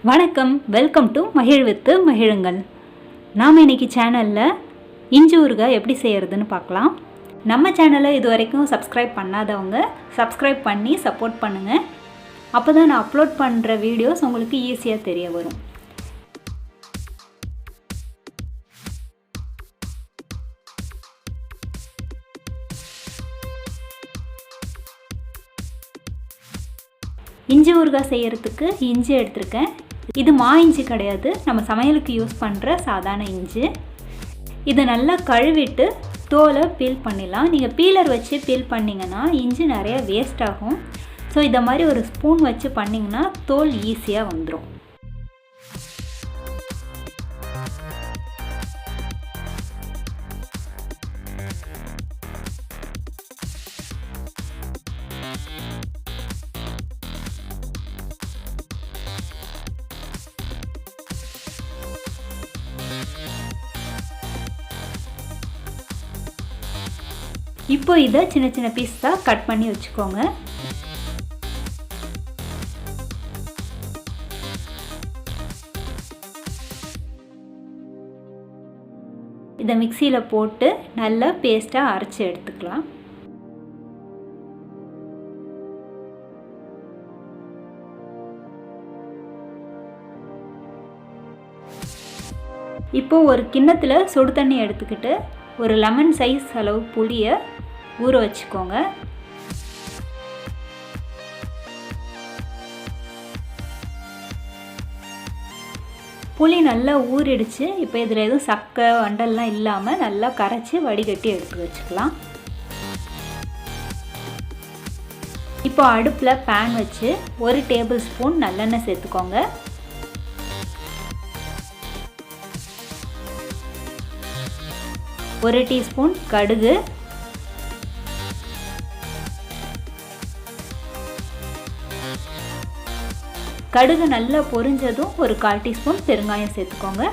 வணக்கம், welcome to மகிழ்வித்து மகிழுங்கள். நாம் இன்றைக்கி சேனலில் இஞ்சி ஊறுகாய் எப்படி செய்கிறதுன்னு பார்க்கலாம். நம்ம சேனலை இது வரைக்கும் சப்ஸ்கிரைப் பண்ணாதவங்க சப்ஸ்கிரைப் பண்ணி சப்போர்ட் பண்ணுங்கள். அப்போ தான் நான் அப்லோட் பண்ணுற வீடியோஸ் உங்களுக்கு ஈஸியாக தெரிய வரும். இஞ்சி ஊறுகாய் செய்கிறதுக்கு இஞ்சி எடுத்திருக்கேன். இது மா இஞ்சி கிடையாது, நம்ம சமையலுக்கு யூஸ் பண்ணுற சாதாரண இஞ்சி. இதை நல்லா கழுவிட்டு தோலை பீல் பண்ணிடலாம். நீங்கள் பீலர் வச்சு பீல் பண்ணிங்கன்னா இஞ்சி நிறையா வேஸ்ட் ஆகும். ஸோ இதை மாதிரி ஒரு ஸ்பூன் வச்சு பண்ணிங்கன்னா தோல் ஈஸியாக வந்துடும். இப்போ இதை சின்ன சின்ன பீஸாக கட் பண்ணி வச்சுக்கோங்க. இதை மிக்சியில் போட்டு நல்லா பேஸ்ட்டாக அரைச்சி எடுத்துக்கலாம். இப்போ ஒரு கிண்ணத்தில் சுடு தண்ணி எடுத்துக்கிட்டு ஒரு லெமன் சைஸ் அளவு புளியை ஊற வச்சுக்கோங்க. புளி நல்லா ஊறிடுச்சு. இப்போ இதில் எதுவும் சக்கை வண்டல்லாம் இல்லாமல் நல்லா கரைச்சி வடிகட்டி எடுத்து வச்சுக்கலாம். இப்போ அடுப்பில் பேன் வச்சு 1 டேபிள் ஸ்பூன் நல்லெண்ணெய் சேர்த்துக்கோங்க. ஒரு டீஸ்பூன் கடுகு, கடுகு நல்லா பொரிஞ்சதும் ஒரு 1/4 டீஸ்பூன் பெருங்காயம் சேர்த்துக்கோங்க.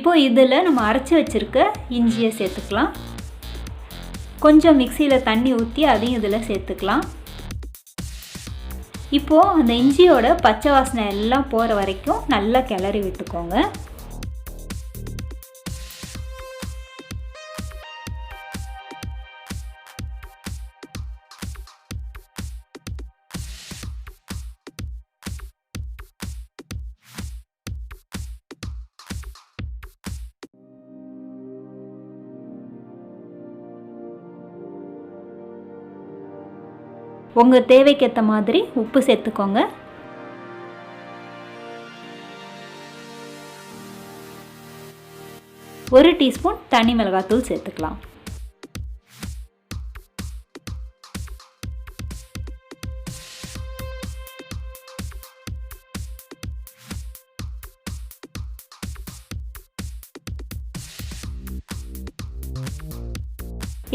இப்போ இதில் நம்ம அரைச்சி வச்சிருக்க இஞ்சியை சேர்த்துக்கலாம். கொஞ்சம் மிக்சியில் தண்ணி ஊற்றி அதையும் இதில் சேர்த்துக்கலாம். இப்போது அந்த இஞ்சியோட பச்சை வாசனை எல்லாம் போகிற வரைக்கும் நல்லா கிளறி விட்டுக்கோங்க. உங்கள் தேவைக்கேற்ற மாதிரி உப்பு சேர்த்துக்கோங்க. ஒரு டீஸ்பூன் தனி மிளகாத்தூள் சேர்த்துக்கலாம்.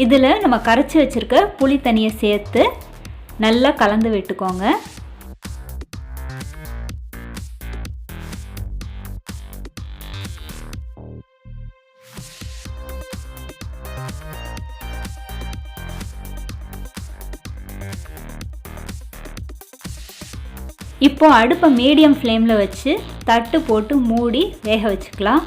இதில் நம்ம கரைச்சி வச்சிருக்க புளி தண்ணியை சேர்த்து நல்லா கலந்து விட்டுக்கோங்க. இப்போ அடுப்பை மீடியம் ஃப்ளேமில் வச்சு தட்டு போட்டு மூடி வேக வச்சுக்கலாம்.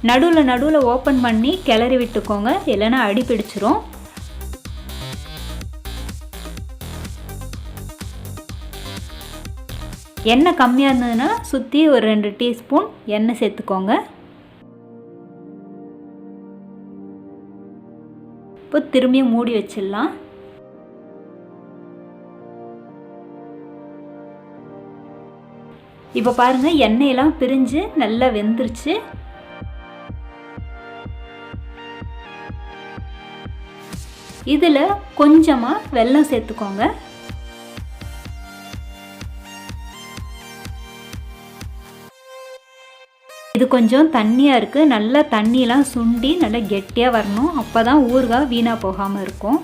நடுவில் ஓப்பன் பண்ணி கிளறி விட்டுக்கோங்க, இல்லைன்னா அடி பிடிச்சிரும். எண்ணெய் கம்மியாக இருந்ததுன்னா சுற்றி ஒரு 2 டீஸ்பூன் எண்ணெய் சேர்த்துக்கோங்க. இப்போ திரும்பியும் மூடி வச்சிடலாம். இப்போ பாருங்கள், எண்ணெயெல்லாம் பிரிஞ்சு நல்லா வெந்துருச்சு. இதில் கொஞ்சமாக வெல்லம் சேர்த்துக்கோங்க. இது கொஞ்சம் தண்ணியாக இருக்குது. நல்லா தண்ணியெலாம் சுண்டி நல்லா கெட்டியாக வரணும். அப்போ தான் ஊறுகாய் வீணாக போகாமல் இருக்கும்.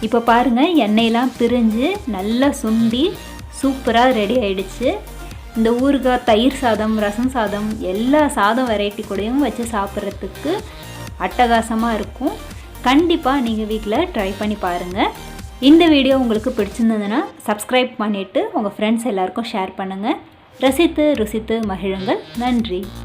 இப்போ பாருங்கள், எண்ணெயெல்லாம் பிரிஞ்சு நல்லா சுண்டி சூப்பராக ரெடி ஆயிடுச்சு. இந்த ஊறுகாய் தயிர் சாதம், ரசம் சாதம், எல்லா சாதம் வெரைட்டி கூடயும் வச்சு சாப்பிட்றதுக்கு அட்டகாசமாக இருக்கும். கண்டிப்பாக நீங்கள் வீட்டில் ட்ரை பண்ணி பாருங்கள். இந்த வீடியோ உங்களுக்கு பிடிச்சிருந்ததுன்னா சப்ஸ்கிரைப் பண்ணிவிட்டு உங்கள் ஃப்ரெண்ட்ஸ் எல்லாருக்கும் ஷேர் பண்ணுங்கள். ரசித்து ருசித்து மகிழுங்கள். நன்றி.